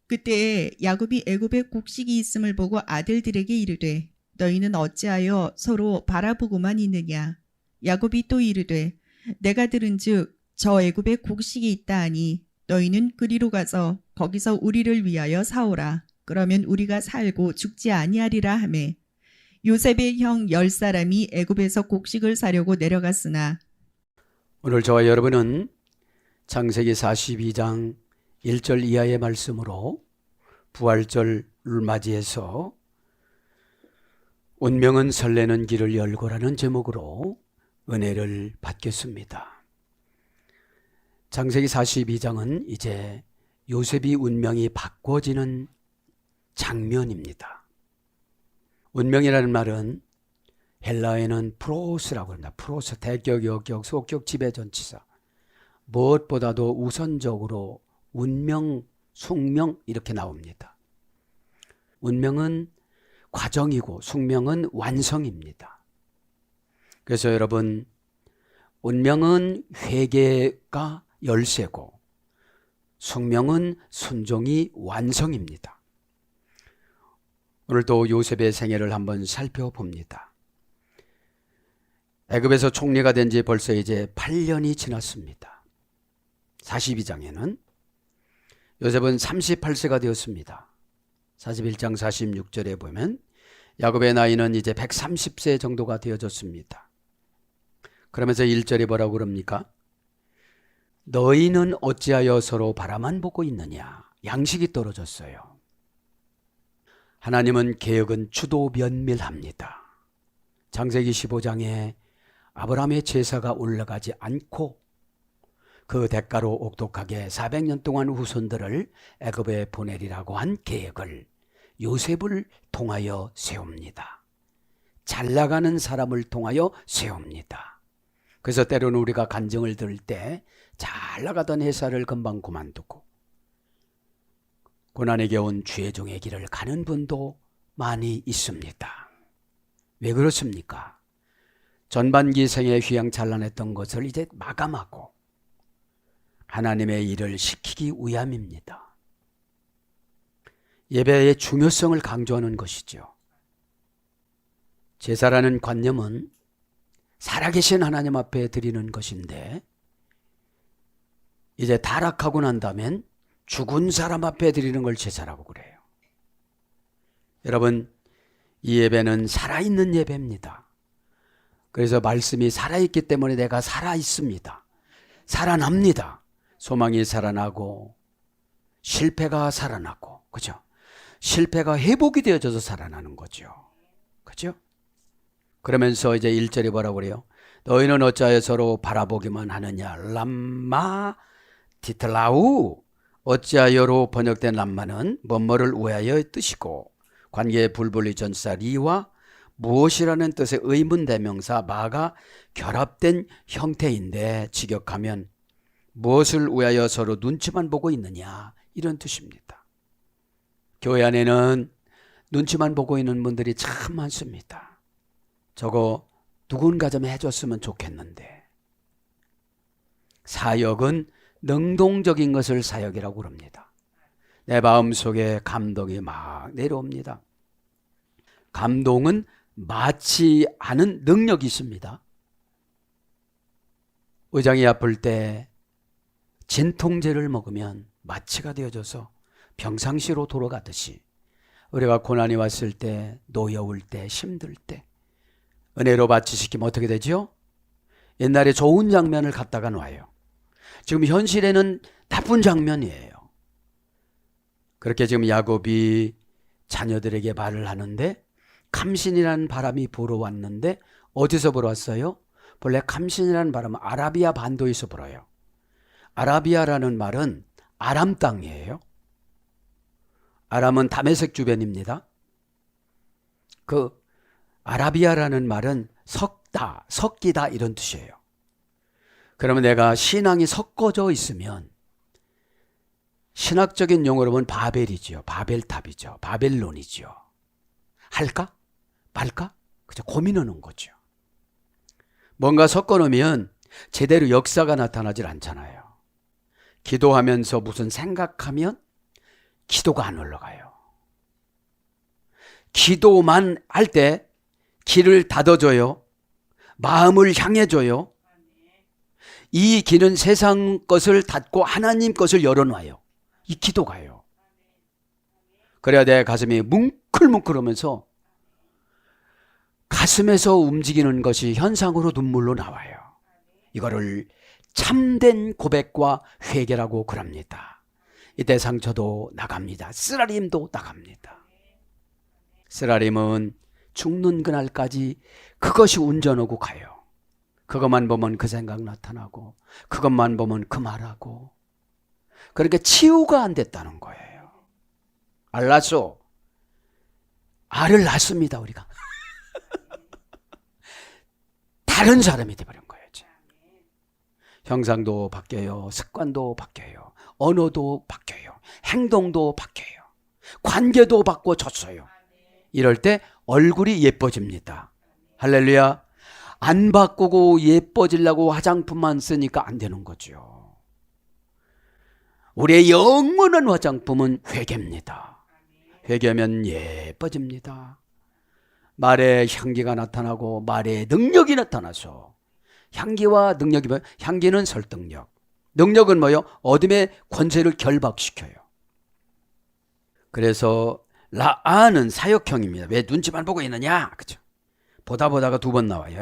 그때 야곱이 애굽에 곡식이 있음을 보고 아들들에게 이르되 너희는 어찌하여 서로 바라보고만 있느냐. 야곱이 또 이르되 내가 들은즉 저 애굽에 곡식이 있다 하니 너희는 그리로 가서 거기서 우리를 위하여 사오라. 그러면 우리가 살고 죽지 아니하리라 하매 요셉의 형 10사람이 애굽에서 곡식을 사려고 내려갔으나 오늘 저와 여러분은 창세기 42장 1절 이하의 말씀으로 부활절을 맞이해서 운명은 설레는 길을 열고라는 제목으로 은혜를 받겠습니다. 창세기 42장은 이제 요셉이 운명이 바꿔지는 장면입니다. 운명이라는 말은 헬라어에는 프로스라고 합니다. 프로스, 대격, 역격, 속격, 지배전치사. 무엇보다도 우선적으로 운명, 숙명 이렇게 나옵니다. 운명은 과정이고 숙명은 완성입니다. 그래서 여러분, 운명은 회개가 열쇠고 숙명은 순종이 완성입니다. 오늘도 요셉의 생애를 한번 살펴봅니다. 애굽에서 총리가 된 지 벌써 이제 8년이 지났습니다. 42장에는 요셉은 38세가 되었습니다. 41장 46절에 보면 야곱의 나이는 이제 130세 정도가 되어졌습니다. 그러면서 1절에 뭐라고 그럽니까? 너희는 어찌하여 서로 바라만 보고 있느냐. 양식이 떨어졌어요. 하나님은 계획은 추도면밀합니다. 창세기 15장에 아브라함의 제사가 올라가지 않고 그 대가로 옥독하게 400년 동안 후손들을 애굽에 보내리라고 한 계획을 요셉을 통하여 세웁니다. 잘 나가는 사람을 통하여 세웁니다. 그래서 때로는 우리가 간증을 들을 때 잘 나가던 회사를 금방 그만두고 고난에 겨운 죄종의 길을 가는 분도 많이 있습니다. 왜 그렇습니까? 전반기 생에 휘황찬란했던 것을 이제 마감하고 하나님의 일을 시키기 위함입니다. 예배의 중요성을 강조하는 것이죠. 제사라는 관념은 살아계신 하나님 앞에 드리는 것인데 이제 타락하고 난다면 죽은 사람 앞에 드리는 걸 제사라고 그래요. 여러분, 이 예배는 살아있는 예배입니다. 그래서 말씀이 살아있기 때문에 내가 살아있습니다. 살아납니다. 소망이 살아나고 실패가 살아나고, 그죠? 실패가 회복이 되어져서 살아나는 거죠. 그죠? 그러면서 이제 1절에 뭐라고 그래요? 너희는 어찌하여 서로 바라보기만 하느냐. 람마 티틀라우. 어찌하여로 번역된 람마는 뭐뭐를 우하여의 뜻이고 관계의 불분리 전사 리와 무엇이라는 뜻의 의문대명사 마가 결합된 형태인데 직역하면 무엇을 위하여 서로 눈치만 보고 있느냐 이런 뜻입니다. 교회 안에는 눈치만 보고 있는 분들이 참 많습니다. 저거 누군가 좀 해줬으면 좋겠는데. 사역은 능동적인 것을 사역이라고 그럽니다. 내 마음속에 감동이 막 내려옵니다. 감동은 마치 않은 능력이 있습니다. 의장이 아플 때 진통제를 먹으면 마취가 되어져서 평상시로 돌아가듯이 우리가 고난이 왔을 때, 노여울 때, 힘들 때 은혜로 마취시키면 어떻게 되죠? 옛날에 좋은 장면을 갖다가 놔요. 지금 현실에는 나쁜 장면이에요. 그렇게 지금 야곱이 자녀들에게 말을 하는데 감신이라는 바람이 불어왔는데 어디서 불어왔어요? 본래 감신이라는 바람은 아라비아 반도에서 불어요. 아라비아라는 말은 아람 땅이에요. 아람은 다메섹 주변입니다. 그 아라비아라는 말은 섞다, 섞이다 이런 뜻이에요. 그러면 내가 신앙이 섞어져 있으면 신학적인 용어로 보면 바벨이죠. 바벨탑이죠. 바벨론이죠. 할까? 말까? 그죠? 고민하는 거죠. 뭔가 섞어놓으면 제대로 역사가 나타나질 않잖아요. 기도하면서 무슨 생각하면 기도가 안 올라가요. 기도만 할 때 길을 닫아줘요. 마음을 향해줘요. 이 길은 세상 것을 닫고 하나님 것을 열어놔요. 이 기도가요. 그래야 내 가슴이 뭉클뭉클하면서 가슴에서 움직이는 것이 현상으로 눈물로 나와요. 이거를 참된 고백과 회개라고 그럽니다. 이때 상처도 나갑니다. 쓰라림도 나갑니다. 쓰라림은 죽는 그날까지 그것이 운전하고 가요. 그것만 보면 그 생각 나타나고 그것만 보면 그 말하고, 그러니까 치유가 안 됐다는 거예요. 알았어. 알을 낳습니다 우리가. 다른 사람이 돼버린 거예요. 형상도 바뀌어요. 습관도 바뀌어요. 언어도 바뀌어요. 행동도 바뀌어요. 관계도 바꿔졌어요. 이럴 때 얼굴이 예뻐집니다. 할렐루야. 안 바꾸고 예뻐지려고 화장품만 쓰니까 안 되는 거죠. 우리의 영원한 화장품은 회개입니다. 회개하면 예뻐집니다. 말에 향기가 나타나고 말에 능력이 나타나서, 향기와 능력이 뭐예요? 향기는 설득력, 능력은 뭐예요? 어둠의 권세를 결박시켜요. 그래서 라아는 사역형입니다. 왜 눈치만 보고 있느냐? 그죠? 보다가 2번 나와요.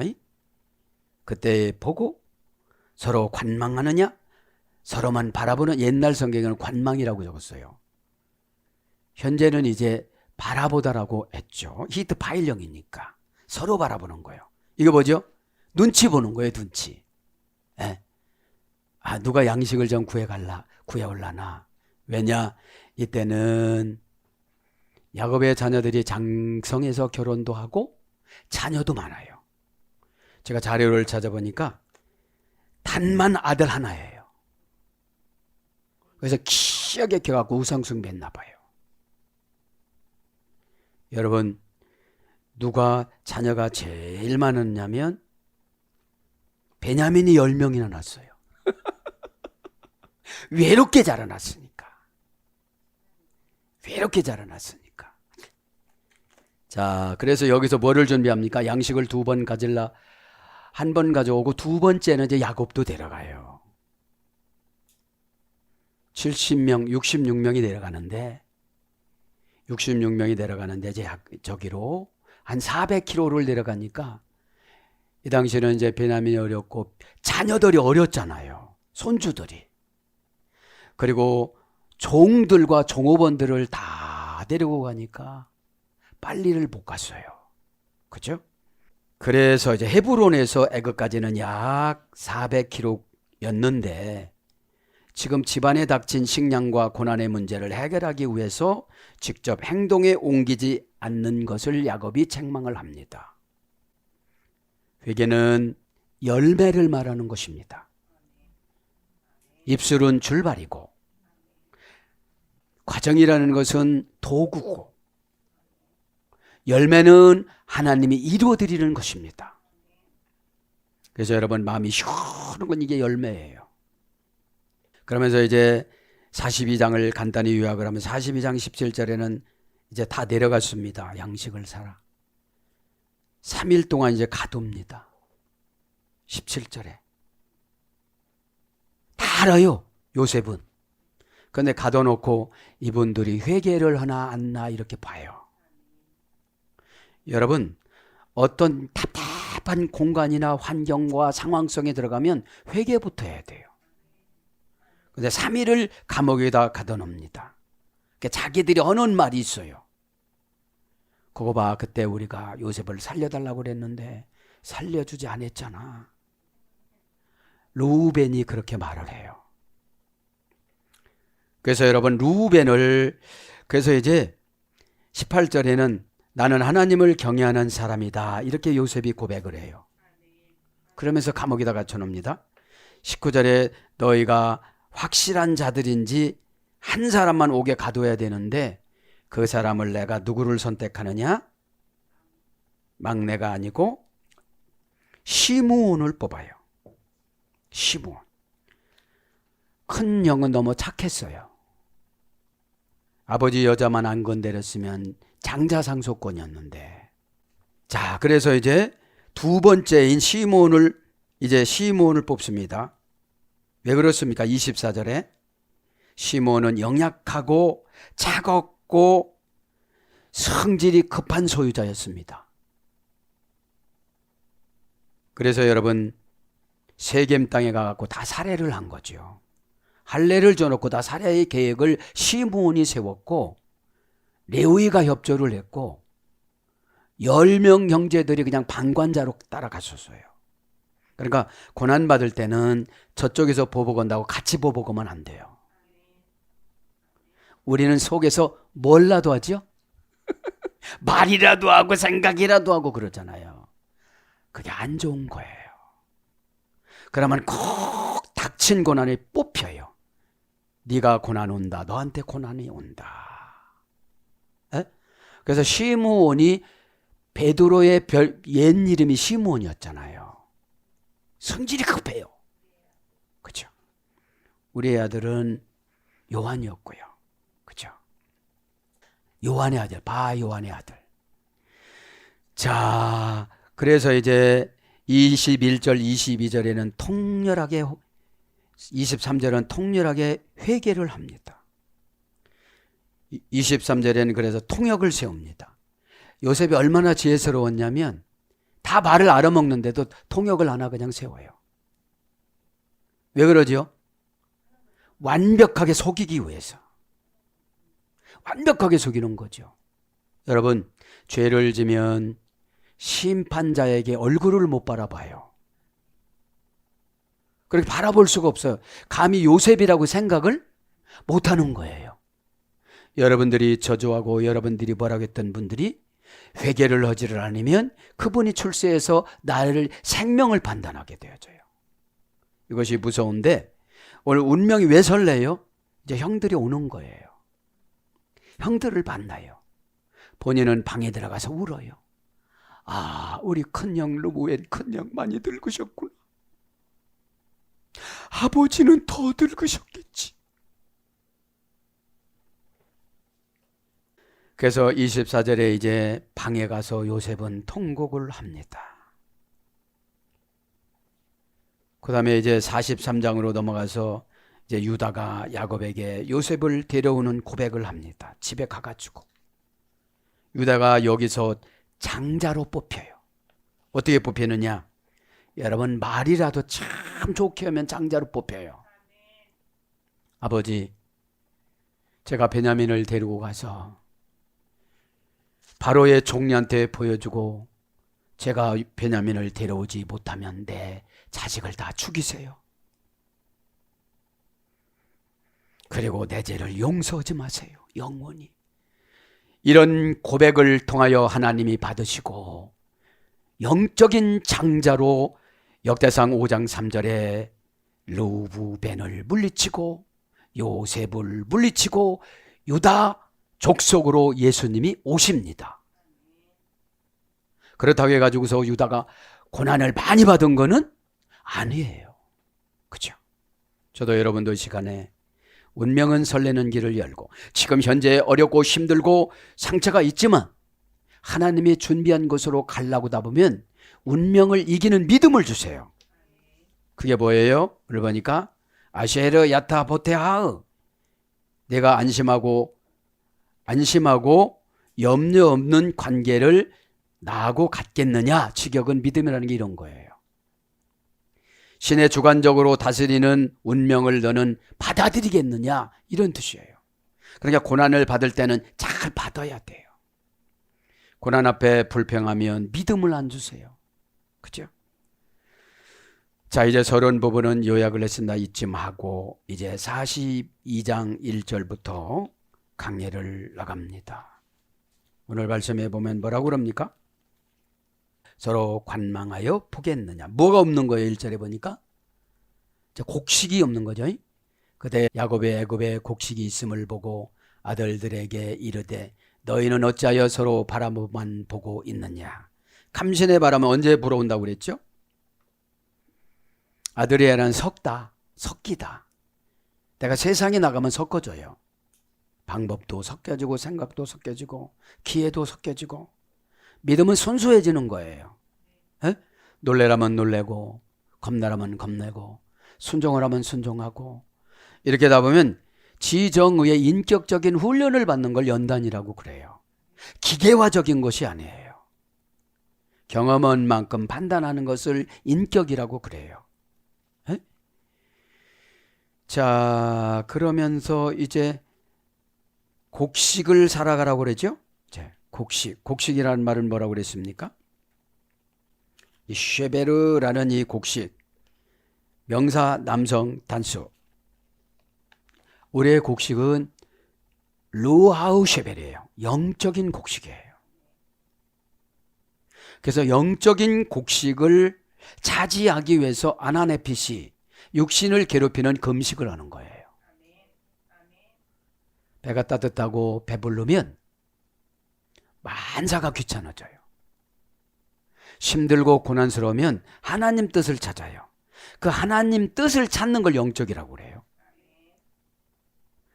그때 보고 서로 관망하느냐? 서로만 바라보는, 옛날 성경에는 관망이라고 적었어요. 현재는 이제 바라보다라고 했죠. 히트 파일형이니까 서로 바라보는 거예요. 이거 뭐죠? 눈치 보는 거예요. 눈치. 예. 아, 누가 양식을 좀 구해올라나. 왜냐? 이때는 야곱의 자녀들이 장성해서 결혼도 하고 자녀도 많아요. 제가 자료를 찾아보니까 단만 아들 하나예요. 그래서 기하게 켜갖고 우상숭배했나 봐요. 여러분, 누가 자녀가 제일 많았냐면 베냐민이 10명이나 낳았어요. 외롭게 자라났으니까. 외롭게 자라났으니까. 자, 그래서 여기서 뭐를 준비합니까? 양식을 2번 가질라. 1번 가져오고 2번째는 이제 야곱도 데려가요. 70명, 66명이 내려가는데, 66명이 내려가는데 이제 저기로 한 400km를 내려가니까, 이 당시에는 이제 베냐민이 어렸고 자녀들이 어렸잖아요. 손주들이. 그리고 종들과 종업원들을 다 데리고 가니까 빨리를 못 갔어요. 그죠? 그래서 이제 헤브론에서 애굽까지는 약 400km였는데, 지금 집안에 닥친 식량과 고난의 문제를 해결하기 위해서 직접 행동에 옮기지 않는 것을 야곱이 책망을 합니다. 회개는 열매를 말하는 것입니다. 입술은 출발이고, 과정이라는 것은 도구고, 열매는 하나님이 이루어드리는 것입니다. 그래서 여러분, 마음이 시원한 건 이게 열매예요. 그러면서 이제 42장을 간단히 요약을 하면 42장 17절에는 이제 다 내려갔습니다. 양식을 사라. 3일 동안 이제 가둡니다. 17절에. 다 알아요, 요셉은. 그런데 가둬놓고 이분들이 회개를 하나 안나 이렇게 봐요. 여러분, 어떤 답답한 공간이나 환경과 상황 속에 들어가면 회개부터 해야 돼요. 근데 3일을 감옥에다 가둬놓습니다. 자기들이 하는 말이 있어요. 그거 봐, 그때 우리가 요셉을 살려달라고 그랬는데 살려주지 않았잖아. 루벤이 그렇게 말을 해요. 그래서 여러분, 루벤을, 그래서 이제 18절에는 나는 하나님을 경외하는 사람이다, 이렇게 요셉이 고백을 해요. 그러면서 감옥에다 갇혀놓습니다. 19절에 너희가 확실한 자들인지 한 사람만 옥에 가둬야 되는데 그 사람을 내가 누구를 선택하느냐? 막내가 아니고 시므온을 뽑아요. 시므온. 큰 형은 너무 착했어요. 아버지 여자만 안 건드렸으면 장자상속권이었는데. 자, 그래서 이제 두 번째인 시므온을 뽑습니다. 왜 그렇습니까? 24절에 시므온은 영약하고 차갑고 성질이 급한 소유자였습니다. 그래서 여러분, 세겜 땅에 가갖고 다 살해를 한 거죠. 할례를 줘놓고 다 살해의 계획을 시므온이 세웠고, 레위가 협조를 했고, 10명 형제들이 그냥 방관자로 따라갔었어요. 그러니까 고난받을 때는 저쪽에서 보복한다고 같이 보복하면 안 돼요. 우리는 속에서 뭘라도 하죠? 말이라도 하고 생각이라도 하고 그러잖아요. 그게 안 좋은 거예요. 그러면 꼭 닥친 고난이 뽑혀요. 네가 고난 온다. 너한테 고난이 온다. 에? 그래서 시므온이 베드로의 옛 이름이 시므온이었잖아요. 성질이 급해요. 그렇죠? 우리 아들은 요한이었고요. 그렇죠? 요한의 아들, 요한의 아들. 자, 그래서 이제 21절, 22절에는 통렬하게, 23절은 통렬하게 회개를 합니다. 23절에는 그래서 통역을 세웁니다. 요셉이 얼마나 지혜스러웠냐면 다 말을 알아먹는데도 통역을 하나 그냥 세워요. 왜 그러죠? 완벽하게 속이기 위해서. 완벽하게 속이는 거죠. 여러분, 죄를 지면 심판자에게 얼굴을 못 바라봐요. 그렇게 바라볼 수가 없어요. 감히 요셉이라고 생각을 못하는 거예요. 여러분들이 저주하고 여러분들이 뭐라고 했던 분들이 회개를 하지를 않으면 그분이 출세해서 나를 생명을 판단하게 되어져요. 이것이 무서운데 오늘 운명이 왜 설레요? 이제 형들이 오는 거예요. 형들을 만나요. 본인은 방에 들어가서 울어요. 아, 우리 큰형 루브엔 큰형 많이 늙으셨구나. 아버지는 더 늙으셨겠지. 그래서 24절에 이제 방에 가서 요셉은 통곡을 합니다. 그 다음에 이제 43장으로 넘어가서 이제 유다가 야곱에게 요셉을 데려오는 고백을 합니다. 집에 가가지고. 유다가 여기서 장자로 뽑혀요. 어떻게 뽑히느냐? 여러분, 말이라도 참 좋게 하면 장자로 뽑혀요. 아버지, 제가 베냐민을 데리고 가서 바로의 종리한테 보여주고 제가 베냐민을 데려오지 못하면 내 자식을 다 죽이세요. 그리고 내 죄를 용서하지 마세요. 영원히. 이런 고백을 통하여 하나님이 받으시고 영적인 장자로 역대상 5장 3절에 루브벤을 물리치고 요셉을 물리치고 유다 족속으로 예수님이 오십니다. 그렇다고 해가지고서 유다가 고난을 많이 받은 거는 아니에요. 그죠? 저도 여러분도 이 시간에 운명은 설레는 길을 열고 지금 현재 어렵고 힘들고 상처가 있지만 하나님이 준비한 곳으로 가려고 다 보면 운명을 이기는 믿음을 주세요. 그게 뭐예요? 오늘 보니까 아쉐르 야타 보테하으, 내가 안심하고 염려 없는 관계를 나하고 갖겠느냐. 직역은 믿음이라는 게 이런 거예요. 신의 주관적으로 다스리는 운명을 너는 받아들이겠느냐, 이런 뜻이에요. 그러니까 고난을 받을 때는 잘 받아야 돼요. 고난 앞에 불평하면 믿음을 안 주세요. 그죠? 자, 이제 서론 부분은 요약을 했습니다. 이쯤 하고 이제 42장 1절부터 강례를 나갑니다. 오늘 말씀에 보면 뭐라고 그럽니까? 서로 관망하여 보겠느냐. 뭐가 없는 거예요? 1절에 보니까 곡식이 없는 거죠. 그때 야곱의 애굽에 곡식이 있음을 보고 아들들에게 이르되 너희는 어찌하여 서로 바라만 보고 있느냐. 감신의 바람은 언제 불어온다고 그랬죠? 아들의 애는 섞이다. 내가 세상에 나가면 섞어줘요. 방법도 섞여지고 생각도 섞여지고 기회도 섞여지고 믿음은 순수해지는 거예요. 에? 놀래라면 놀래고 겁나라면 겁내고 순종을 하면 순종하고 이렇게 하다 보면 지정의의 인격적인 훈련을 받는 걸 연단이라고 그래요. 기계화적인 것이 아니에요. 경험한 만큼 판단하는 것을 인격이라고 그래요. 에? 자, 그러면서 이제 곡식을 살아가라고 그러죠? 곡식이라는 말은 뭐라고 그랬습니까? 이 쉐베르라는 이 곡식, 명사 남성 단수. 우리의 곡식은 루하우 쉐베르예요. 영적인 곡식이에요. 그래서 영적인 곡식을 차지하기 위해서 아나네핏이 육신을 괴롭히는 금식을 하는 거예요. 배가 따뜻하고 배부르면 만사가 귀찮아져요. 힘들고 고난스러우면 하나님 뜻을 찾아요. 그 하나님 뜻을 찾는 걸 영적이라고 그래요.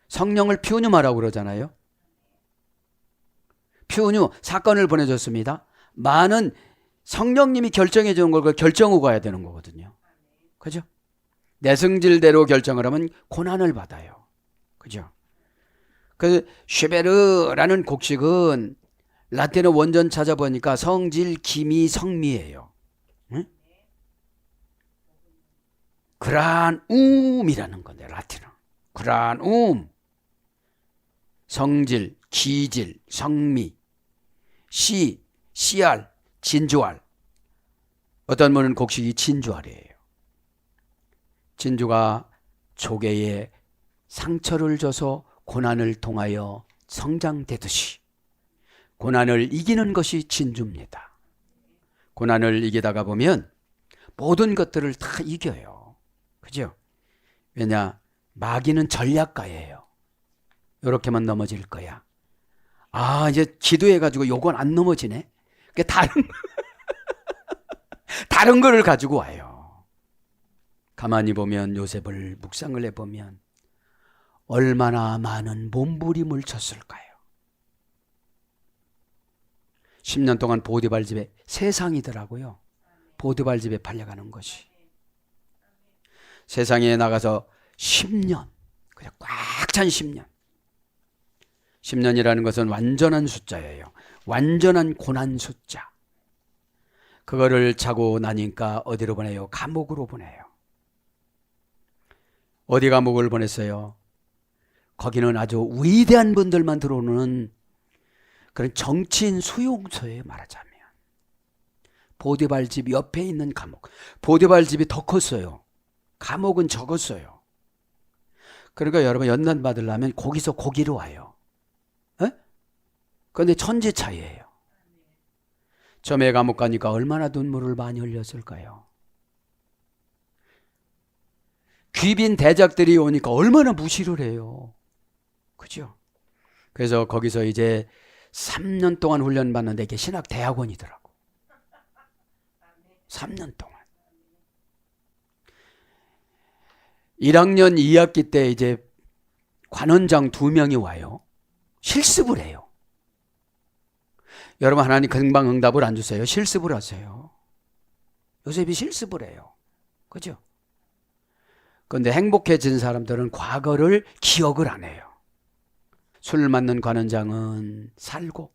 성령을 퓨뉴마라고 그러잖아요. 퓨뉴, 사건을 보내줬습니다. 많은 성령님이 결정해 주는 걸 결정하고 가야 되는 거거든요. 그죠? 내 성질대로 결정을 하면 고난을 받아요. 그죠? 그 쉐베르라는 곡식은 라틴어 원전 찾아보니까 성질, 기미, 성미예요. 응? 그란움이라는 건데 라틴어. 그란움. 성질, 기질, 성미, 씨알, 진주알. 어떤 분은 곡식이 진주알이에요. 진주가 조개에 상처를 줘서 고난을 통하여 성장되듯이 고난을 이기는 것이 진주입니다. 고난을 이기다가 보면 모든 것들을 다 이겨요. 그죠? 왜냐? 마귀는 전략가예요. 이렇게만 넘어질 거야. 아, 이제 기도해가지고 요건 안 넘어지네. 다른 거를 가지고 와요. 가만히 보면 요셉을 묵상을 해보면 얼마나 많은 몸부림을 쳤을까요? 10년 동안 보디발 집에 세상이더라고요. 보디발 집에 팔려가는 것이. 세상에 나가서 10년, 그냥 꽉 찬 10년. 10년이라는 것은 완전한 숫자예요. 완전한 고난 숫자. 그거를 차고 나니까 어디로 보내요? 감옥으로 보내요. 어디 감옥을 보냈어요? 거기는 아주 위대한 분들만 들어오는 그런 정치인 수용소에 말하자면 보디발 집 옆에 있는 감옥. 보디발 집이 더 컸어요. 감옥은 적었어요. 그러니까 여러분 연단 받으려면 거기서 거기로 와요. 그런데 천지 차이예요. 점에 감옥 가니까 얼마나 눈물을 많이 흘렸을까요? 귀빈 대작들이 오니까 얼마나 무시를 해요. 그죠? 그래서 거기서 이제 3년 동안 훈련받는데 이게 신학대학원이더라고. 3년 동안. 1학년 2학기 때 이제 관원장 2명이 와요. 실습을 해요. 여러분 하나님 금방 응답을 안 주세요. 실습을 하세요. 요셉이 실습을 해요. 그죠? 그런데 행복해진 사람들은 과거를 기억을 안 해요. 술 맞는 관원장은 살고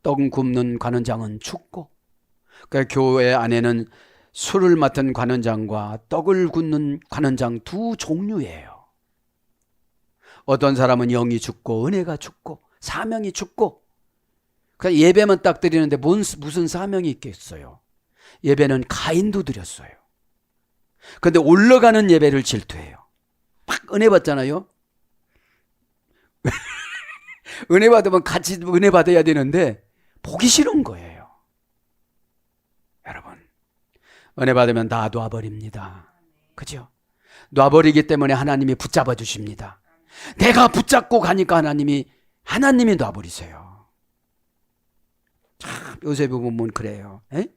떡 굽는 관원장은 죽고 그러니까 교회 안에는 술을 맡은 관원장과 떡을 굽는 관원장 두 종류예요. 어떤 사람은 영이 죽고 은혜가 죽고 사명이 죽고 그러니까 예배만 딱 드리는데 무슨 사명이 있겠어요. 예배는 가인도 드렸어요. 그런데 올라가는 예배를 질투해요. 막 은혜 받잖아요. 은혜 받으면 같이 은혜 받아야 되는데 보기 싫은 거예요. 여러분 은혜 받으면 다 놔버립니다. 그죠? 놔버리기 때문에 하나님이 붙잡아 주십니다. 내가 붙잡고 가니까 하나님이 놔버리세요. 참 요셉의 보면 그래요. 에?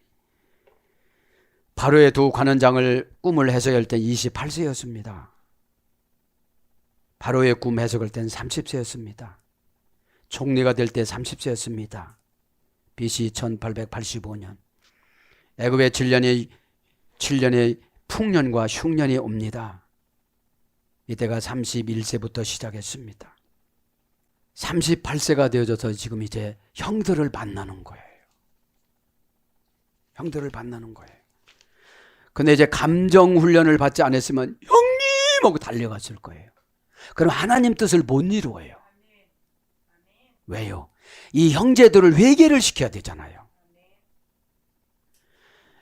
바로의 두 관원장을 꿈을 해석할 때 28세였습니다. 바로의 꿈 해석할 땐 30세였습니다. 총리가 될 때 30세였습니다. BC 1885년. 애굽의 7년의 풍년과 흉년이 옵니다. 이때가 31세부터 시작했습니다. 38세가 되어져서 지금 이제 형들을 만나는 거예요. 형들을 만나는 거예요. 근데 이제 감정 훈련을 받지 않았으면 형님 하고 달려갔을 거예요. 그럼 하나님 뜻을 못 이루어요. 왜요? 이 형제들을 회개를 시켜야 되잖아요.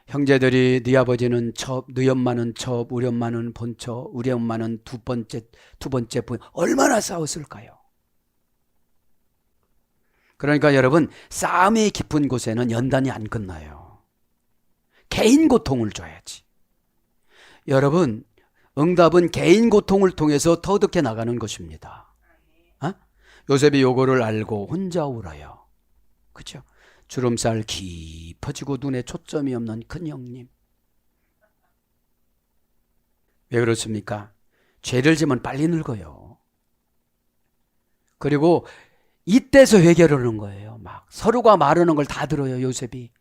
형제들이 네 아버지는 첩, 네 엄마는 첩, 우리 엄마는 본처, 우리 엄마는 두 번째 부인, 얼마나 싸웠을까요? 그러니까 여러분, 싸움이 깊은 곳에는 연단이 안 끝나요. 개인 고통을 줘야지. 여러분, 응답은 개인 고통을 통해서 터득해 나가는 것입니다. 어? 요셉이 요거를 알고 혼자 울어요. 그렇죠? 주름살 깊어지고 눈에 초점이 없는 큰 형님. 왜 그렇습니까? 죄를 지면 빨리 늙어요. 그리고 이때서 회개를 하는 거예요. 막 서로가 말하는 걸 다 들어요. 요셉이.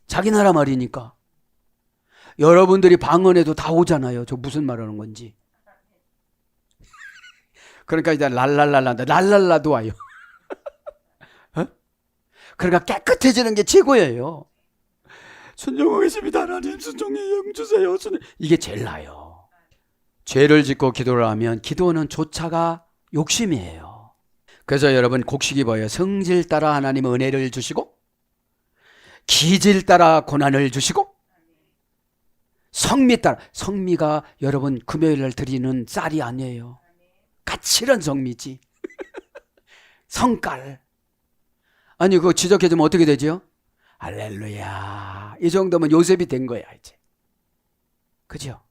자기 나라 말이니까. 여러분들이 방언에도 다 오잖아요. 저 무슨 말하는 건지. 그러니까 이제 랄랄라도 와요. 어? 그러니까 깨끗해지는 게 최고예요. 순종하겠습니다. 하나님 순종의 영 주세요. 이게 제일 나아요. 죄를 짓고 기도를 하면 기도는 조차가 욕심이에요. 그래서 여러분 곡식이 뭐예요? 성질 따라 하나님 은혜를 주시고 기질 따라 고난을 주시고 성미 따라, 성미가 여러분 금요일날 드리는 쌀이 아니에요. 까칠한 성미지. 성깔. 아니 그거 지적해주면 어떻게 되죠? 할렐루야. 이 정도면 요셉이 된 거야 이제. 그죠?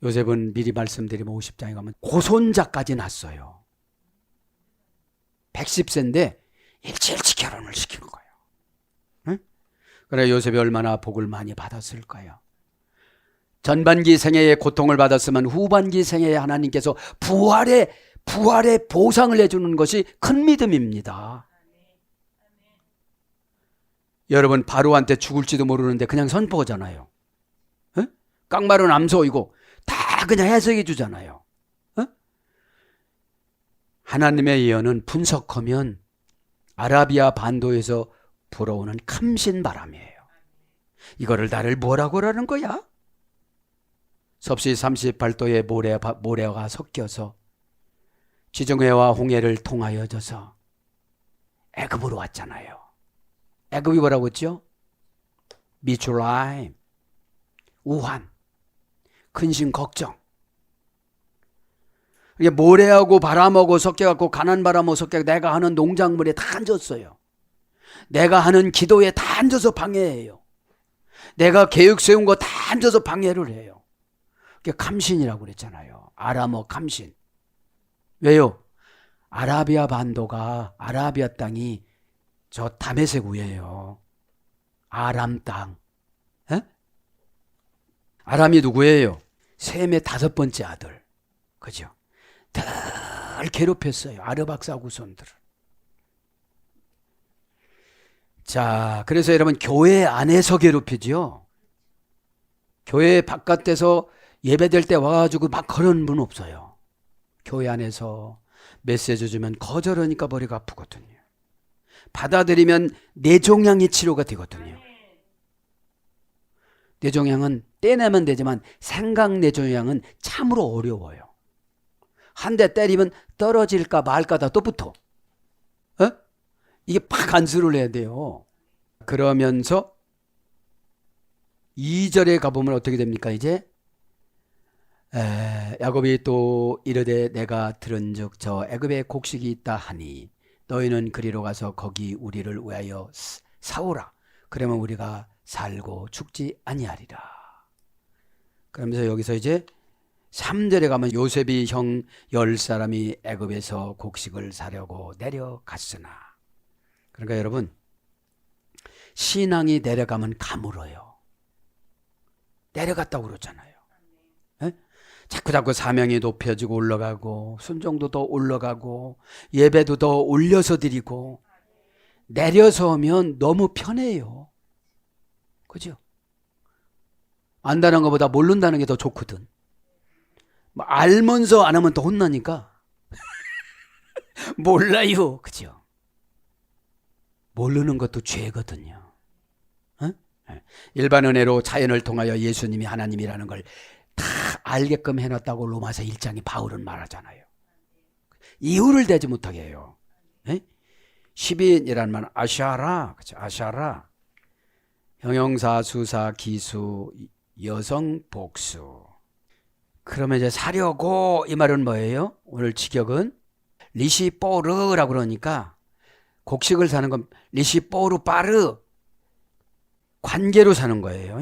요셉은 미리 말씀드리면 50장에 가면 고손자까지 났어요. 110세인데 일찍 결혼을 시킨 거예요. 응? 그래 요셉이 얼마나 복을 많이 받았을까요? 전반기 생애에 고통을 받았으면 후반기 생애에 하나님께서 부활의 보상을 해주는 것이 큰 믿음입니다. 여러분 바로한테 죽을지도 모르는데 그냥 선포하잖아요. 응? 깡마른 암소이고 다 그냥 해석해 주잖아요. 응? 하나님의 예언은 분석하면 아라비아 반도에서 불어오는 감신 바람이에요. 이거를 나를 뭐라고 하라는 거야? 섭씨 38도의 모래가 섞여서 지중해와 홍해를 통하여져서 애굽으로 왔잖아요. 애굽이 뭐라고 했죠? 미추라임, 우환, 근심 걱정. 이게 모래하고 바람하고 섞여갖고 가난 바람하고 섞여 내가 하는 농작물에 다 앉았어요. 내가 하는 기도에 다 앉아서 방해해요. 내가 계획 세운 거 다 앉아서 방해를 해요. 그게 감신이라고 그랬잖아요. 아람어 감신. 왜요? 아라비아 반도가 아라비아 땅이 저 다메섹 위에요. 아람 땅. 에? 아람이 누구예요? 셈의 5번째 아들. 그죠? 늘 괴롭혔어요. 아르박사 후손들을. 자, 그래서 여러분 교회 안에서 괴롭히죠. 교회 바깥에서 예배될 때 와가지고 막 그런 분 없어요. 교회 안에서 메시지 주면 거절하니까 머리가 아프거든요. 받아들이면 뇌종양이 치료가 되거든요. 뇌종양은 떼내면 되지만 생각 뇌종양은 참으로 어려워요. 한 대 때리면 떨어질까 말까 또 붙어. 어? 이게 팍 안수를 해야 돼요. 그러면서 2절에 가보면 어떻게 됩니까? 이제 야곱이 또 이르되 내가 들은즉 저 애굽에 곡식이 있다 하니 너희는 그리로 가서 거기 우리를 위하여 사오라. 그러면 우리가 살고 죽지 아니하리라. 그러면서 여기서 이제 3절에 가면 요셉이 형 10사람이 애굽에서 곡식을 사려고 내려갔으나. 그러니까 여러분 신앙이 내려가면 가물어요. 내려갔다고 그러잖아요. 에? 자꾸 사명이 높여지고 올라가고 순종도 더 올라가고 예배도 더 올려서 드리고 내려서 오면 너무 편해요. 그죠? 안다는 것보다 모른다는 게 더 좋거든. 뭐 알면서 안 하면 더 혼나니까. 몰라요. 그죠? 모르는 것도 죄거든요. 어? 일반 은혜로 자연을 통하여 예수님이 하나님이라는 걸 다 알게끔 해놨다고 로마서 1장에 바울은 말하잖아요. 이유를 대지 못하게 해요. 에? 10인이라는 말은 아샤라, 그렇죠? 아샤라. 형용사, 수사, 기수, 여성, 복수. 그러면 이제 사려고 이 말은 뭐예요? 오늘 직역은 리시뽀르라고 그러니까 곡식을 사는 건 리시뽀르 빠르 관계로 사는 거예요.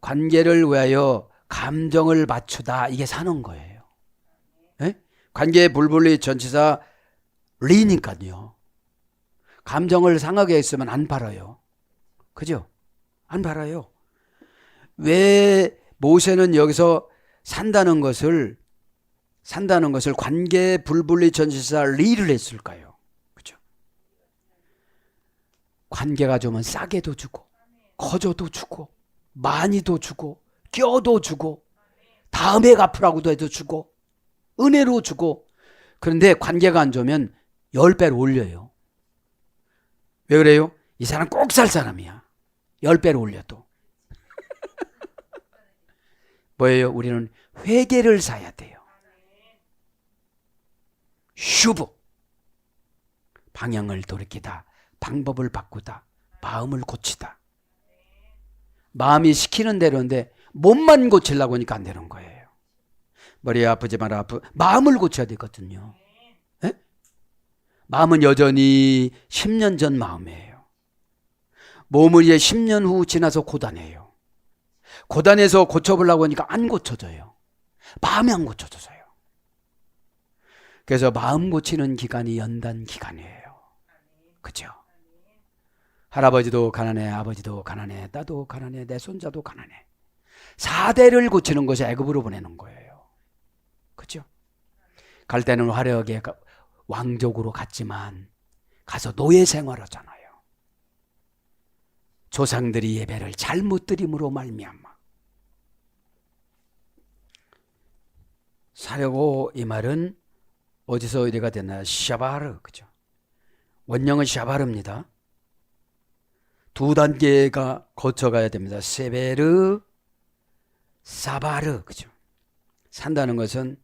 관계를 위하여 감정을 맞추다 이게 사는 거예요. 에? 관계 불분리 전치사 리니까요. 감정을 상하게 했으면 안 팔아요. 그죠? 안 팔아요. 왜 모세는 여기서 산다는 것을 관계 불분리 전치사 리를 했을까요? 그죠? 관계가 좋으면 싸게도 주고 커져도 주고 많이도 주고 껴도 주고 다음에 갚으라고도 해도 주고 은혜로 주고. 그런데 관계가 안 좋으면 10배로 올려요. 왜 그래요? 이 사람 꼭 살 사람이야. 10배로 올려도. 뭐예요? 우리는 회개를 사야 돼요. 슈브. 방향을 돌이키다. 방법을 바꾸다. 마음을 고치다. 마음이 시키는 대로인데 몸만 고치려고 하니까 안 되는 거예요. 머리 아프지 마라 마음을 고쳐야 되거든요. 에? 마음은 여전히 10년 전 마음이에요. 몸은 이제 10년 후 지나서 고단해요. 고단해서 고쳐보려고 하니까 안 고쳐져요. 마음이 안 고쳐져서요. 그래서 마음 고치는 기간이 연단 기간이에요. 그죠? 할아버지도 가난해, 아버지도 가난해, 나도 가난해, 내 손자도 가난해. 4대를 고치는 것이 애굽으로 보내는 거예요. 그죠? 갈 때는 화려하게 왕족으로 갔지만 가서 노예 생활하잖아요. 조상들이 예배를 잘못 드림으로 말미암아. 사려고 이 말은 어디서 의뢰가 됐나? 샤바르, 그죠? 원형은 샤바르입니다. 두 단계가 거쳐가야 됩니다. 세베르, 사바르, 그죠? 산다는 것은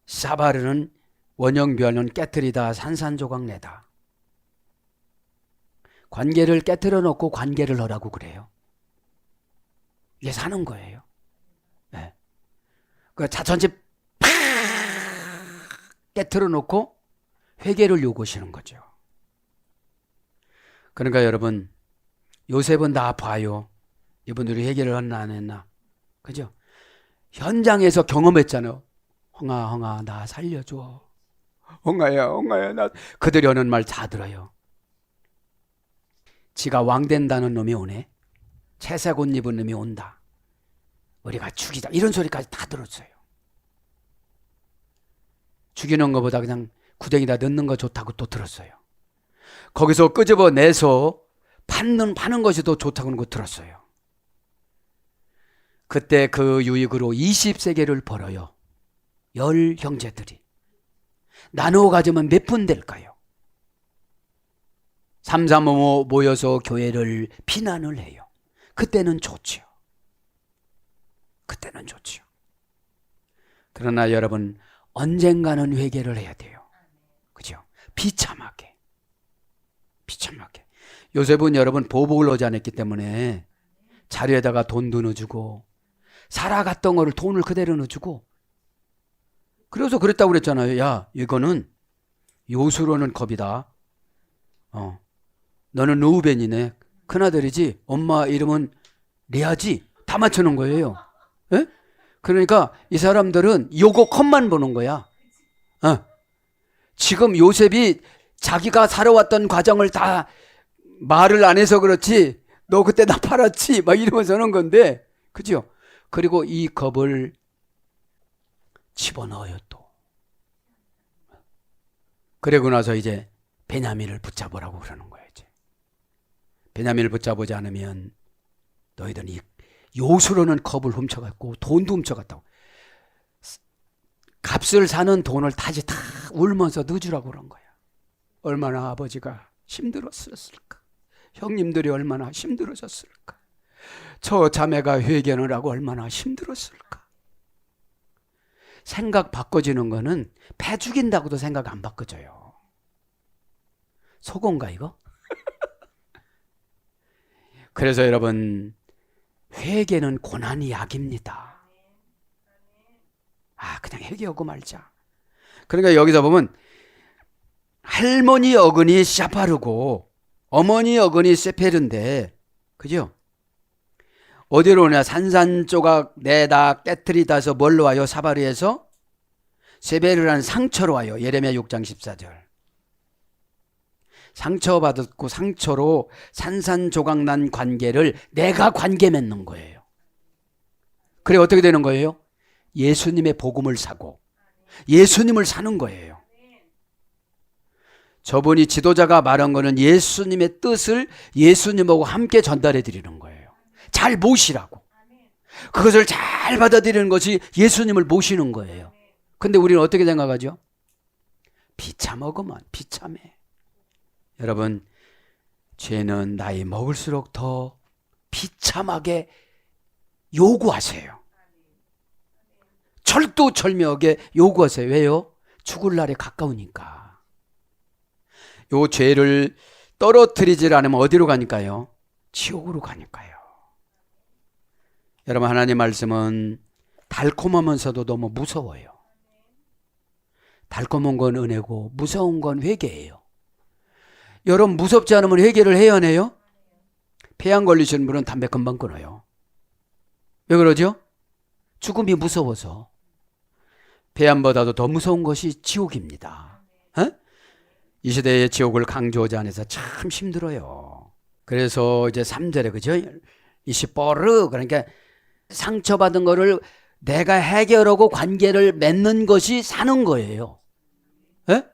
사바르는 원형 변은 깨뜨리다, 산산조각 내다. 관계를 깨뜨려 놓고 관계를 하라고 그래요. 이게 사는 거예요. 네. 그 자천지 팍 깨뜨려 놓고 회개를 요구하시는 거죠. 그러니까 여러분, 요셉은 다 봐요. 이분들이 회개를 했나 안 했나. 그죠? 현장에서 경험했잖아요. 홍아 나 살려줘. 홍아야 나. 그들이 하는 말 다 들어요. 지가 왕 된다는 놈이 오네. 채색 옷 입은 놈이 온다. 우리가 죽이자. 이런 소리까지 다 들었어요. 죽이는 것보다 그냥 구덩이다 넣는 거 좋다고 또 들었어요. 거기서 끄집어내서 파는 것이 더 좋다고는 거 들었어요. 그때 그 유익으로 20세겔을 벌어요. 10 형제들이. 나누어 가지면 몇 분 될까요? 3, 4, 5 모여서 교회를 비난을 해요. 그때는 좋지요. 그때는 좋지요. 그러나 여러분, 언젠가는 회개를 해야 돼요. 그죠? 비참하게. 요셉은 여러분 보복을 하지 않았기 때문에 자리에다가 돈도 넣어주고 살아갔던 거를 돈을 그대로 넣어주고 그래서 그랬다고 그랬잖아요. 야, 이거는 요수로는 겁이다. 너는 르우벤이네. 큰아들이지. 엄마 이름은 레아지. 다 맞추는 거예요. 에? 그러니까 이 사람들은 요거 컷만 보는 거야. 지금 요셉이 자기가 살아왔던 과정을 다 말을 안 해서 그렇지. 너 그때 나 팔았지. 막 이러면서 하는 건데. 그죠? 그리고 이 겁을 집어넣어요 또. 그러고 나서 이제 베냐민을 붙잡으라고 그러는 거예요. 이제. 베냐민을 붙잡지 않으면 너희들이 요술로는 컵을 훔쳐갔고 돈도 훔쳐갔다고. 값을 사는 돈을 다시 다 울면서 넣어주라고 그런 거야. 얼마나 아버지가 힘들었을까. 형님들이 얼마나 힘들어졌을까. 저 자매가 회개를 하고 얼마나 힘들었을까. 생각 바꿔지는 거는 배 죽인다고도 생각 안 바꿔져요. 속어인가 이거? 그래서 여러분, 회개는 고난이 약입니다. 그냥 회개하고 말자. 그러니까 여기서 보면 할머니 어근이 샤파르고 어머니 어근이 세페르인데, 그죠? 어디로 오냐? 산산조각 내다 깨트리다서 뭘로 와요? 사바리에서 세베르라는 상처로 와요. 예레미야 6장 14절. 상처받았고 상처로 산산조각 난 관계를 내가 관계 맺는 거예요. 그래 어떻게 되는 거예요? 예수님의 복음을 사고 예수님을 사는 거예요. 저분이 지도자가 말한 거는 예수님의 뜻을 예수님하고 함께 전달해 드리는 거예요. 잘 모시라고. 그것을 잘 받아들이는 것이 예수님을 모시는 거예요. 근데 우리는 어떻게 생각하죠? 비참하구만, 비참해. 여러분, 죄는 나이 먹을수록 더 비참하게 요구하세요. 철두철미하게 요구하세요. 왜요? 죽을 날이 가까우니까. 요 죄를 떨어뜨리질 않으면 어디로 가니까요? 지옥으로 가니까요. 여러분, 하나님 말씀은 달콤하면서도 너무 무서워요. 달콤한 건 은혜고 무서운 건 회개예요. 여러분, 무섭지 않으면 회개를 해야 하네요. 폐암 걸리시는 분은 담배 금방 끊어요. 왜 그러죠? 죽음이 무서워서. 폐암보다도 더 무서운 것이 지옥입니다. 이 시대의 지옥을 강조하지 않아서 참 힘들어요. 그래서 이제 3절에 그죠? 이시뽀르, 그러니까 상처받은 거를 내가 해결하고 관계를 맺는 것이 사는 거예요. 에?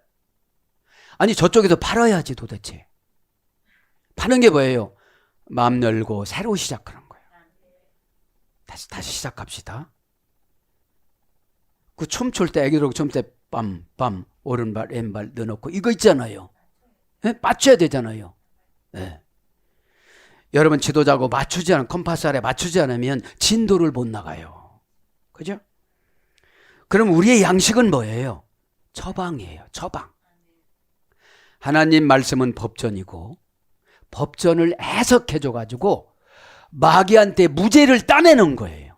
아니 저쪽에서 팔아야지 도대체. 파는 게 뭐예요? 마음 열고 새로 시작하는 거예요. 다시 시작합시다. 그 춤출 때 애기들 춤 때 빰빰 오른발 왼발 넣어놓고 이거 있잖아요. 에? 맞춰야 되잖아요. 네. 여러분 지도자고 맞추지 않으면 컴파스 아래 맞추지 않으면 진도를 못 나가요. 그죠? 그럼 우리의 양식은 뭐예요? 처방이에요. 처방. 하나님 말씀은 법전이고 법전을 해석해줘가지고 마귀한테 무죄를 따내는 거예요.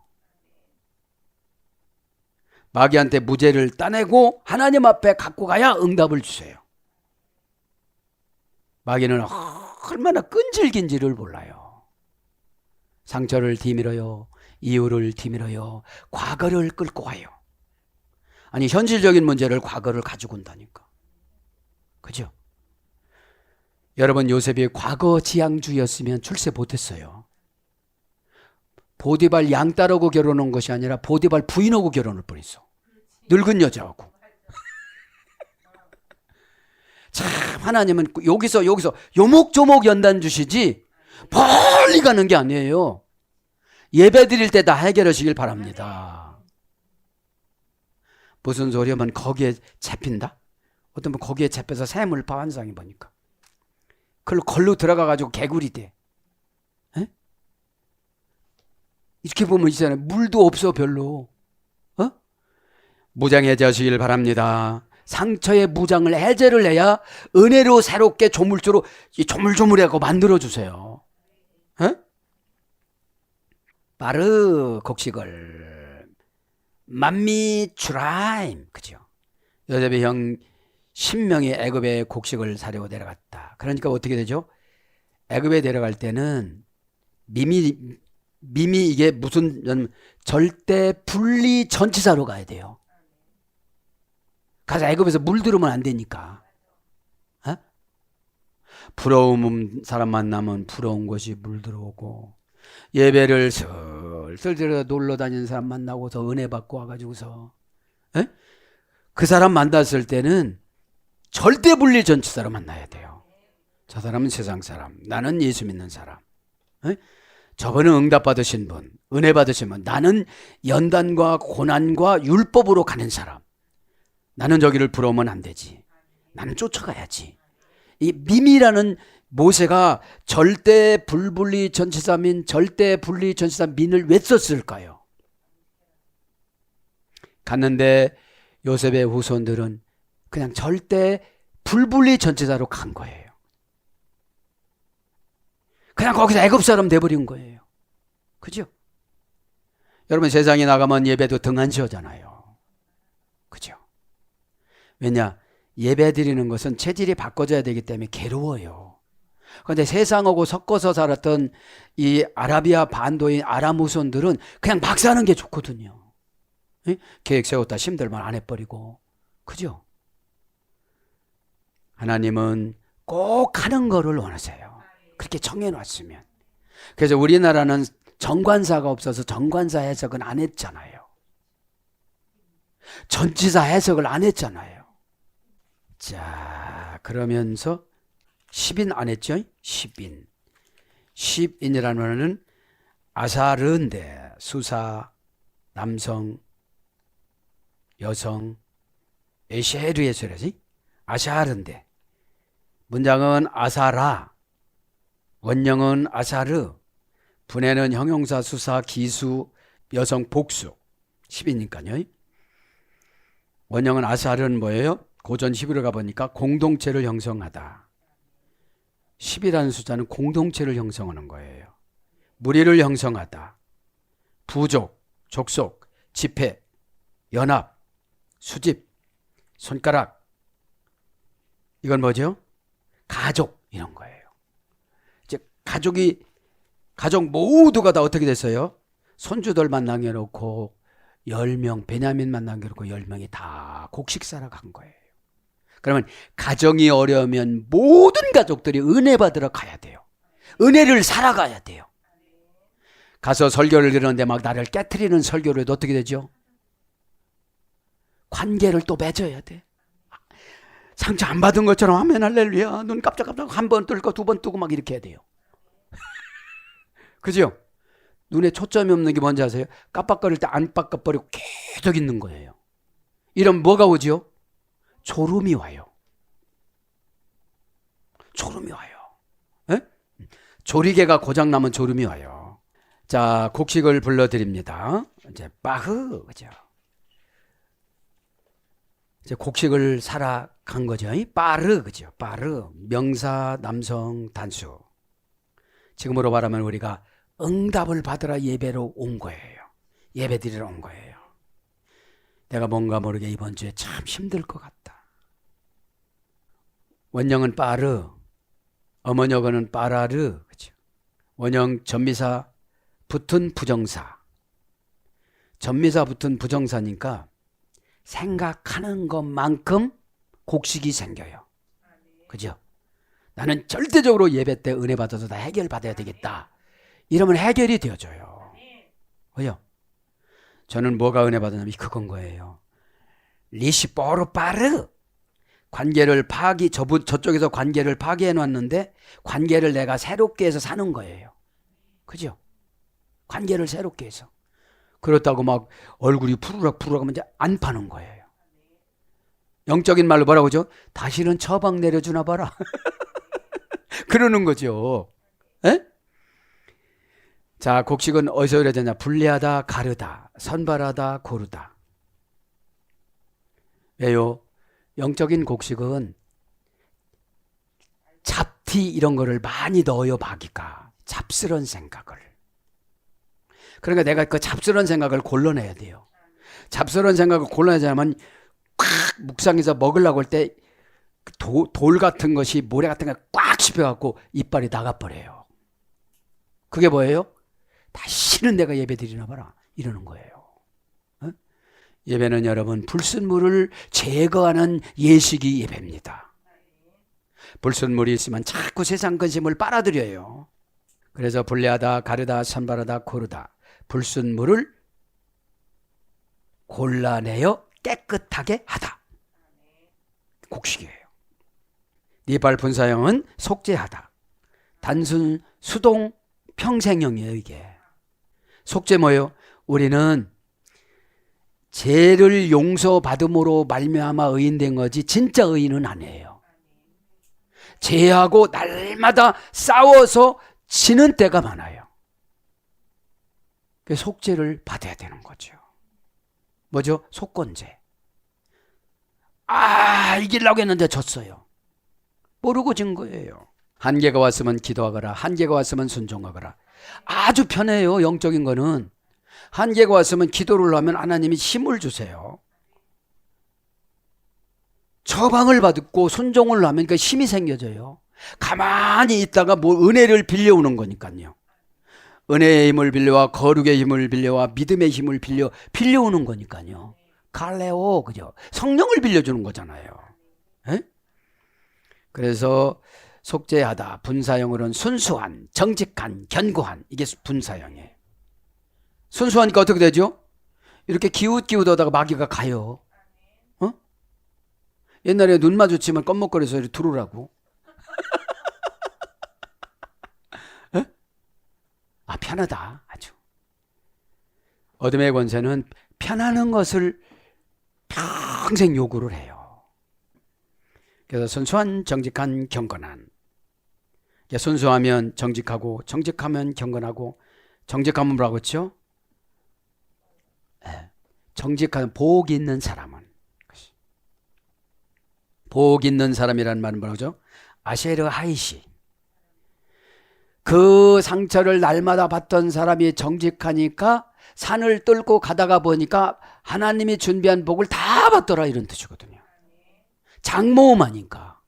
마귀한테 무죄를 따내고 하나님 앞에 갖고 가야 응답을 주세요. 마귀는 얼마나 끈질긴지를 몰라요. 상처를 뒤밀어요. 이유를 뒤밀어요. 과거를 끌고 가요. 아니 현실적인 문제를 과거를 가지고 온다니까. 그죠? 여러분 요셉이 과거 지향주의였으면 출세 못했어요. 보디발 양딸하고 결혼한 것이 아니라 보디발 부인하고 결혼을 뻔했어. 늙은 여자하고. 참 하나님은 여기서 요목조목 연단 주시지 멀리 가는 게 아니에요. 예배 드릴 때 다 해결하시길 바랍니다. 무슨 소리하면 거기에 잡힌다? 어떤 분 거기에 잡혀서 새물파 환상이 보니까 걸로 들어가가지고 개구리 돼. 에? 이렇게 보면 있잖아요. 물도 없어 별로. 무장해제하시길 바랍니다. 상처의 무장을 해제를 해야 은혜로 새롭게 조물주로 조물조물하고 만들어주세요. 바르 곡식을 만미 추라임. 그죠? 요셉의 형 10명이 애굽에 곡식을 사려고 내려갔다. 그러니까 어떻게 되죠? 애굽에 내려갈 때는 미미 이게 무슨 절대 분리 전치사로 가야 돼요. 가서 애굽에서 물들으면 안 되니까. 부러움 사람 만나면 부러운 것이 물들어오고 예배를 슬슬 들어 놀러 다니는 사람 만나고서 은혜 받고 와가지고서 에? 그 사람 만났을 때는 절대 분리 전치사로 만나야 돼요. 저 사람은 세상 사람, 나는 예수 믿는 사람. 에? 저분은 응답 받으신 분, 은혜 받으신 분. 나는 연단과 고난과 율법으로 가는 사람. 나는 저기를 부러우면 안 되지. 나는 쫓아가야지. 이 민이라는 모세가 절대 불분리 전치사민, 절대 분리 전치사 민을 왜 썼을까요? 갔는데 요셉의 후손들은 그냥 절대 불분리 전치사로 간 거예요. 그냥 거기서 애굽 사람 돼버린 거예요. 그죠? 여러분 세상에 나가면 예배도 등한시하잖아요. 그죠? 왜냐? 예배 드리는 것은 체질이 바꿔져야 되기 때문에 괴로워요. 그런데 세상하고 섞어서 살았던 이 아라비아 반도인 아람 후손들은 그냥 막 사는 게 좋거든요. 예? 계획 세웠다 힘들면 안 해버리고. 그죠? 하나님은 꼭 하는 거를 원하세요. 그렇게 정해놨으면. 그래서 우리나라는 정관사가 없어서 정관사 해석은 안 했잖아요. 전치사 해석을 안 했잖아요. 자, 그러면서 10인 안 했죠? 10인. 10인이라는 말은 아사르인데 수사, 남성, 여성, 에쉐르에서 그러지? 아샤르인데 문장은 아사라, 원형은 아사르, 분해는 형용사, 수사, 기수, 여성, 복수. 10이니까요. 원형은 아사르는 뭐예요? 고전 히브리어 가보니까 공동체를 형성하다. 10이라는 숫자는 공동체를 형성하는 거예요. 무리를 형성하다. 부족, 족속, 집회, 연합, 수집, 손가락. 이건 뭐죠? 가족 이런 거예요. 이제 가족 모두가 다 어떻게 됐어요? 손주들 만나게 해놓고 10명, 베냐민 만나게 해놓고 10명이 다 곡식사러 간 거예요. 그러면 가정이 어려우면 모든 가족들이 은혜 받으러 가야 돼요. 은혜를 살아가야 돼요. 가서 설교를 들었는데 막 나를 깨트리는 설교를 해도 어떻게 되죠? 관계를 또 맺어야 돼. 상처 안 받은 것처럼 아멘 할렐루야 눈 깜짝깜짝 한 번 뜰고 두 번 뜨고 막 이렇게 해야 돼요. 그죠? 눈에 초점이 없는 게 뭔지 아세요? 깜빡거릴 때 안 깜빡거리고 계속 있는 거예요. 이러면 뭐가 오죠? 졸음이 와요. 졸음이 와요. 에? 조리개가 고장나면 졸음이 와요. 자, 곡식을 불러드립니다. 이제 빠흐, 그죠? 이제 곡식을 사러 간 거죠. 빠르, 그죠? 빠르, 명사, 남성, 단수. 지금으로 말하면 우리가 응답을 받으러 예배로 온 거예요. 예배 드리러 온 거예요. 내가 뭔가 모르게 이번 주에 참 힘들 것 같다. 원형은 빠르, 어머니어는 빠라르, 그죠? 원형 전미사 붙은 부정사. 전미사 붙은 부정사니까 생각하는 것만큼 곡식이 생겨요. 그죠? 나는 절대적으로 예배 때 은혜 받아서 다 해결받아야 되겠다. 이러면 해결이 되어져요. 왜요? 저는 뭐가 은혜 받았냐면 그건 거예요. 리시뽀르 빠르. 관계를 저쪽에서 관계를 파괴해 놨는데 관계를 내가 새롭게 해서 사는 거예요. 그죠? 관계를 새롭게 해서. 그렇다고 막 얼굴이 푸르락 하면 이제 안 파는 거예요. 영적인 말로 뭐라고 하죠? 다시는 처방 내려주나 봐라. 그러는 거죠. 에? 자, 곡식은 어디서 그래야 되냐? 분리하다, 가르다, 선발하다, 고르다. 왜요? 영적인 곡식은 잡티 이런 거를 많이 넣어요. 마귀가 잡스러운 생각을. 그러니까 내가 그 잡스러운 생각을 골라내야 돼요. 잡스러운 생각을 골라내자면 꽉 묵상해서 먹으려고 할 때 돌 같은 것이 모래 같은 거 꽉 씹혀갖고 이빨이 나가버려요. 그게 뭐예요? 다시는 내가 예배 드리나 봐라 이러는 거예요. 어? 예배는 여러분 불순물을 제거하는 예식이 예배입니다. 불순물이 있으면 자꾸 세상 근심을 빨아들여요. 그래서 분리하다, 가르다, 선발하다, 고르다. 불순물을 골라내어 깨끗하게 하다. 곡식이에요. 네팔 분사형은 속죄하다. 단순 수동 평생형이에요, 이게. 속죄 뭐예요? 우리는 죄를 용서받음으로 말미암아 의인된 거지 진짜 의인은 아니에요. 죄하고 날마다 싸워서 지는 때가 많아요. 그 속죄를 받아야 되는 거죠. 뭐죠? 속건죄. 이기려고 했는데 졌어요. 모르고 진 거예요. 한계가 왔으면 기도하거라. 한계가 왔으면 순종하거라. 아주 편해요. 영적인 거는. 한계가 왔으면 기도를 하면 하나님이 힘을 주세요. 처방을 받고 순종을 하면 그 힘이 생겨져요. 가만히 있다가 뭐 은혜를 빌려오는 거니까요. 은혜의 힘을 빌려와 거룩의 힘을 빌려와 믿음의 힘을 빌려오는 거니까요. 갈레오, 그죠? 성령을 빌려주는 거잖아요. 에? 그래서 속죄하다, 분사형으로는 순수한, 정직한, 견고한, 이게 분사형이에요. 순수하니까 어떻게 되죠? 이렇게 기웃기웃하다가 마귀가 가요. 옛날에 눈 마주치면 껌먹거려서 이렇게 들어오라고. 편하다, 아주. 어둠의 권세는 편하는 것을 평생 요구를 해요. 그래서 순수한, 정직한, 경건한. 순수하면 정직하고, 정직하면 경건하고, 정직하면 뭐라고 했죠? 정직한, 복 있는 사람은. 복 있는 사람이라는 말은 뭐라고죠? 아쉐르 하이시. 그 상처를 날마다 받던 사람이 정직하니까 산을 뚫고 가다가 보니까 하나님이 준비한 복을 다 받더라, 이런 뜻이거든요. 장모음하니까.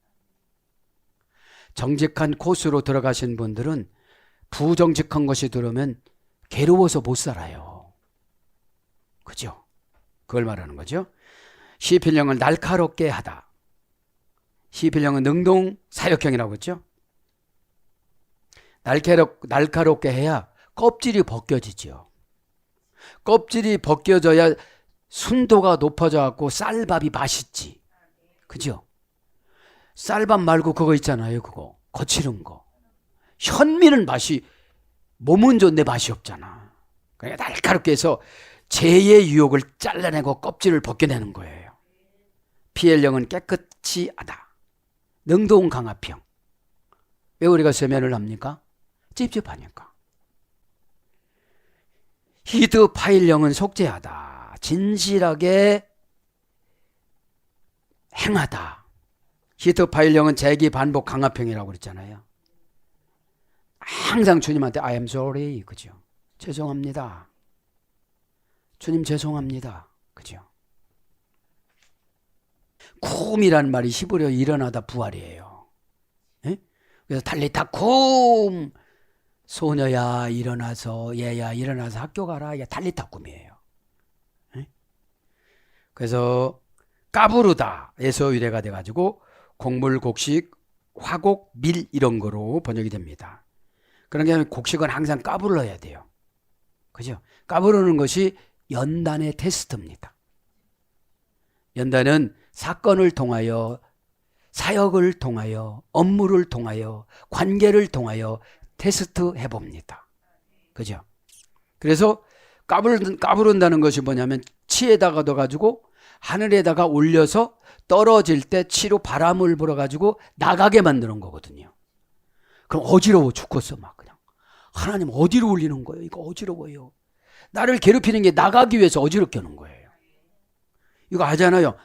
정직한 코스로 들어가신 분들은 부정직한 것이 들어오면 괴로워서 못 살아요. 그죠? 그걸 말하는 거죠. 시필령을 날카롭게 하다. 시필령은 능동 사역형이라고 했죠. 날카롭게 해야 껍질이 벗겨지죠. 껍질이 벗겨져야 순도가 높아져 갖고 쌀밥이 맛있지. 그죠? 쌀밥 말고 그거 있잖아요. 그거 거칠은 거. 현미는 맛이, 몸은 좋은데 맛이 없잖아. 그러니까 날카롭게 해서 죄의 유혹을 잘라내고 껍질을 벗겨내는 거예요. 피엘령은 깨끗이 하다. 능동 강압형. 왜 우리가 세면을 합니까? 찝찝하니까. 히드 파일령은 속죄하다. 진실하게 행하다. 히드 파일령은 재기 반복 강압형이라고 그랬잖아요. 항상 주님한테 I am sorry, 그죠? 죄송합니다. 주님 죄송합니다. 그죠? 쿰이라는 말이 히브리어 일어나다 부활이에요. 에? 그래서 달리타 쿰, 소녀야 일어나서, 얘야 일어나서 학교 가라. 이게 달리타 쿰이에요. 에? 그래서 까부르다에서 유래가 돼가지고 곡물, 곡식, 화곡, 밀 이런 거로 번역이 됩니다. 그러니까 곡식은 항상 까불러야 돼요. 그죠? 까부르는 것이 연단의 테스트입니다. 연단은 사건을 통하여, 사역을 통하여, 업무를 통하여, 관계를 통하여 테스트 해봅니다. 그죠? 그래서 까부른다는 것이 뭐냐면 치에다가 넣어가지고 하늘에다가 올려서 떨어질 때 치로 바람을 불어가지고 나가게 만드는 거거든요. 그럼 어지러워 죽겠어, 막 그냥. 하나님 어디로 올리는 거예요? 이거 어지러워요. 나를 괴롭히는 게 나가기 위해서 어지럽게 하는 거예요. 이거 알잖아요.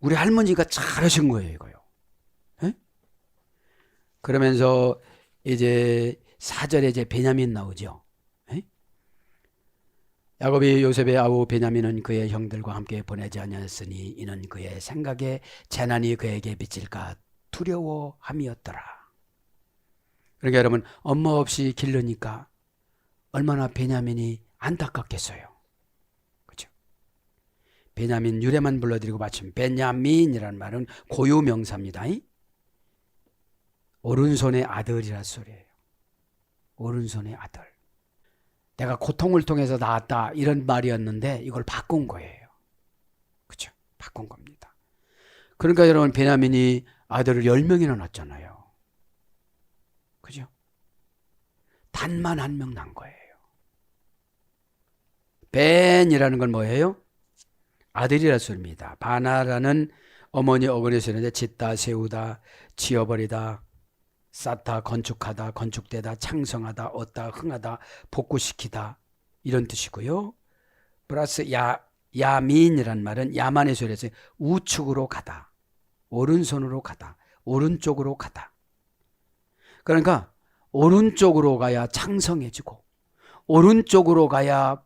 우리 할머니가 잘하신 거예요, 이거요. 에? 그러면서 이제 4절에 이제 베냐민 나오죠. 에? 야곱이 요셉의 아우 베냐민은 그의 형들과 함께 보내지 아니하였으니 이는 그의 생각에 재난이 그에게 미칠까 두려워함이었더라. 그러니까 여러분, 엄마 없이 기르니까 얼마나 베냐민이 안타깝겠어요. 그렇죠? 베냐민 유래만 불러드리고 마침 베냐민이라는 말은 고유명사입니다. 오른손의 아들이란 소리예요. 오른손의 아들. 내가 고통을 통해서 낳았다 이런 말이었는데 이걸 바꾼 거예요. 그렇죠? 바꾼 겁니다. 그러니까 여러분 베냐민이 아들을 10명이나 낳았잖아요. 그죠? 단만 한 명 난 거예요. 벤이라는 건 뭐예요? 아들이라 소리입니다. 바나라는 어머니 어근에 쓰는데 짓다, 세우다, 지어버리다, 쌓다, 건축하다, 건축되다, 창성하다, 얻다, 흥하다, 복구시키다 이런 뜻이고요. 플러스 야민이란 말은 야만의 소리에서 우측으로 가다, 오른손으로 가다, 오른쪽으로 가다. 그러니까 오른쪽으로 가야 창성해지고, 오른쪽으로 가야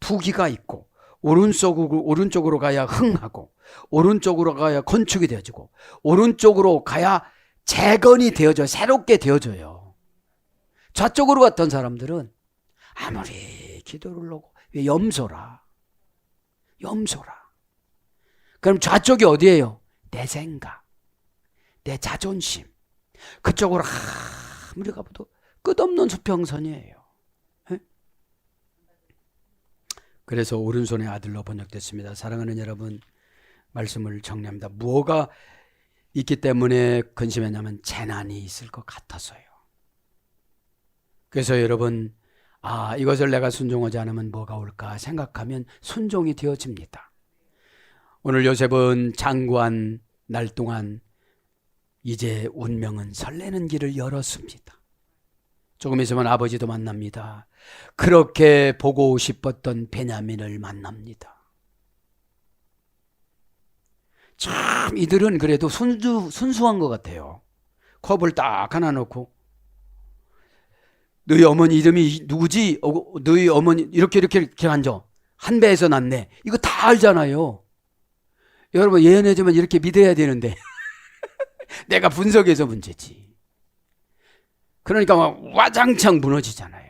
부귀가 있고, 오른쪽으로 가야 흥하고, 오른쪽으로 가야 건축이 되어지고, 오른쪽으로 가야 재건이 되어져, 새롭게 되어져요. 좌쪽으로 갔던 사람들은 아무리 기도를 하고, 왜 염소라. 그럼 좌쪽이 어디예요? 내 생각, 내 자존심. 그쪽으로 아무리 가봐도 끝없는 수평선이에요. 그래서 오른손의 아들로 번역됐습니다. 사랑하는 여러분, 말씀을 정리합니다. 무엇가 있기 때문에 근심했냐면 재난이 있을 것 같아서요. 그래서 여러분, 이것을 내가 순종하지 않으면 뭐가 올까 생각하면 순종이 되어집니다. 오늘 요셉은 장구한 날 동안 이제 운명은 설레는 길을 열었습니다. 조금 있으면 아버지도 만납니다. 그렇게 보고 싶었던 베냐민을 만납니다. 참 이들은 그래도 순수한 것 같아요. 컵을 딱 하나 놓고 너희 어머니 이름이 누구지? 너희 어머니 이렇게 앉아. 한 배에서 났네. 이거 다 알잖아요. 여러분 예언해주면 이렇게 믿어야 되는데 내가 분석해서 문제지. 그러니까 막 와장창 무너지잖아요.